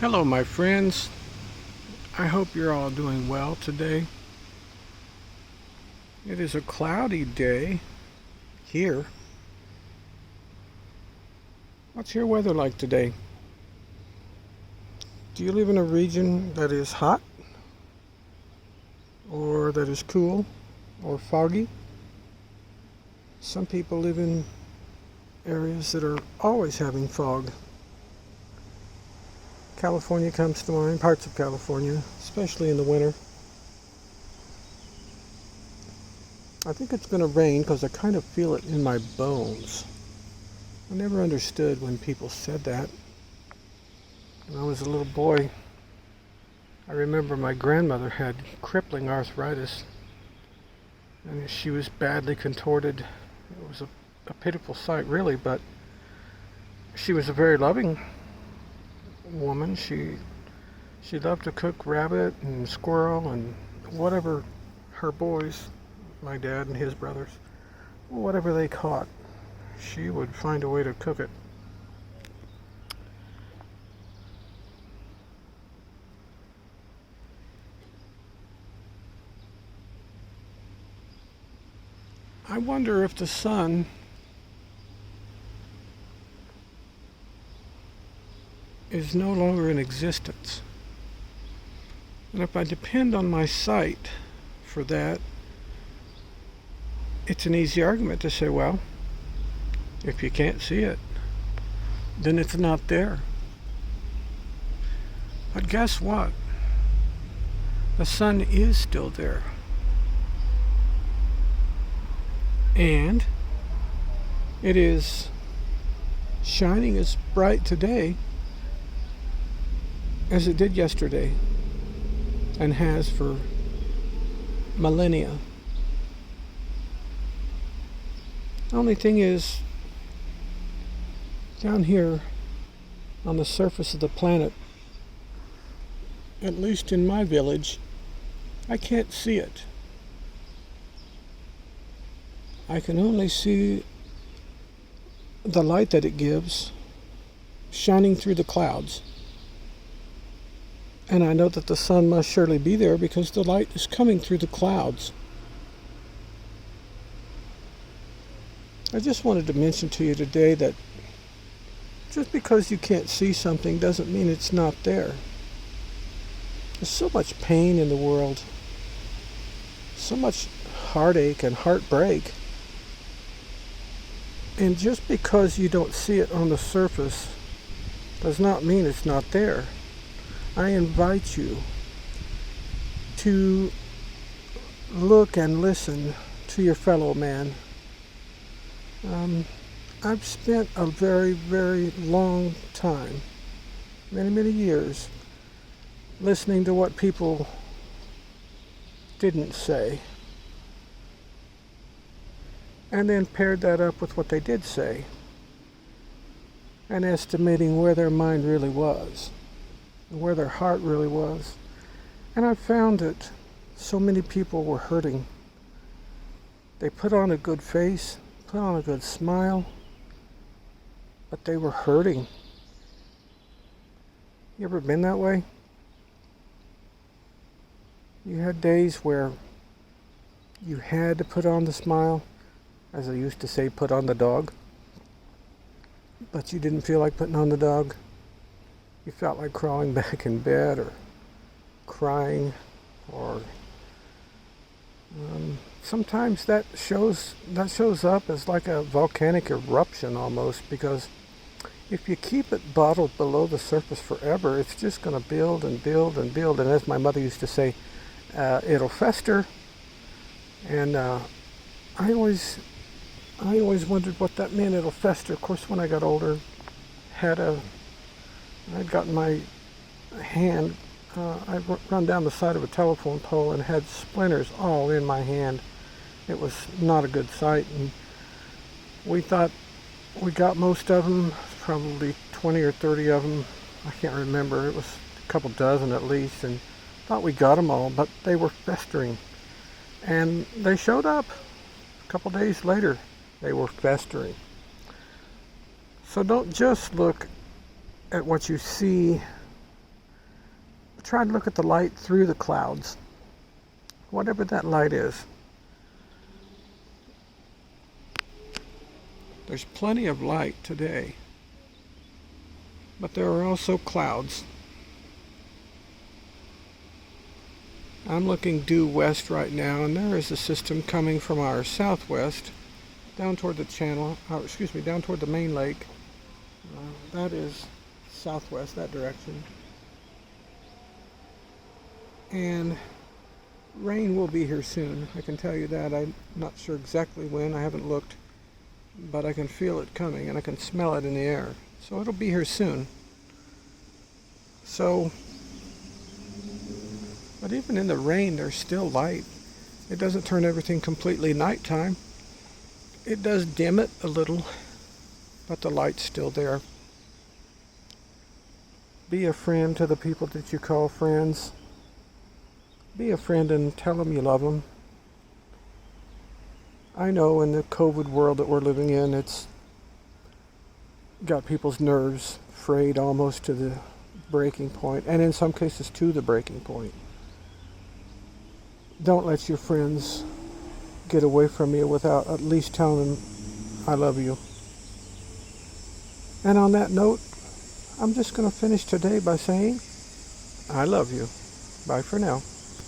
Hello, my friends. I hope you're all doing well today. It is a cloudy day here. What's your weather like today? Do you live in a region that is hot, or that is cool, or foggy? Some people live in areas that are always having fog. California comes to mind, parts of California, especially in the winter. I think it's going to rain because I kind of feel it in my bones. I never understood when people said that. When I was a little boy, I remember my grandmother had crippling arthritis, and she was badly contorted. It was a pitiful sight, really, but she was a very loving woman. She loved to cook rabbit and squirrel and whatever her boys, my dad and his brothers, whatever they caught, she would find a way to cook it. I wonder if the sun is no longer in existence. And if I depend on my sight for that, it's an easy argument to say, well, if you can't see it, then it's not there. But guess what? The sun is still there. And it is shining as bright today as it did yesterday, and has for millennia. The only thing is, down here on the surface of the planet, at least in my village, I can't see it. I can only see the light that it gives shining through the clouds. And I know that the sun must surely be there because the light is coming through the clouds. I just wanted to mention to you today that just because you can't see something doesn't mean it's not there. There's so much pain in the world, so much heartache and heartbreak. And just because you don't see it on the surface does not mean it's not there. I invite you to look and listen to your fellow man. I've spent a very, very long time, many, many years, listening to what people didn't say, and then paired that up with what they did say, and estimating where their mind really was, where their heart really was. And I found that so many people were hurting. They put on a good face, put on a good smile, but they were hurting. You ever been that way? You had days where you had to put on the smile, as I used to say, put on the dog, but you didn't feel like putting on the dog. You felt like crawling back in bed or crying, or sometimes that shows up as like a volcanic eruption almost, because if you keep it bottled below the surface forever, it's just going to build and build and build. And as my mother used to say, it'll fester. And I always wondered what that meant, it'll fester. Of course, when I got older, I'd gotten my hand, I'd run down the side of a telephone pole and had splinters all in my hand. It was not a good sight, and we thought we got most of them, probably 20 or 30 of them. I can't remember. It was a couple dozen at least, and thought we got them all, but they were festering. And they showed up a couple days later. They were festering. So don't just look at what you see try to look at the light through the clouds, whatever that light is. There's plenty of light today, but there are also clouds. I'm looking due west right now, and there is a system coming from our southwest down toward the channel, down toward the main lake. That is southwest, that direction. And rain will be here soon, I can tell you that. I'm not sure exactly when, I haven't looked, but I can feel it coming and I can smell it in the air. So it'll be here soon. But even in the rain, there's still light. It doesn't turn everything completely nighttime. It does dim it a little, but the light's still there. Be a friend to the people that you call friends. Be a friend and tell them you love them. I know in the COVID world that we're living in, it's got people's nerves frayed almost to the breaking point, and in some cases to the breaking point. Don't let your friends get away from you without at least telling them, I love you. And on that note, I'm just going to finish today by saying, I love you. Bye for now.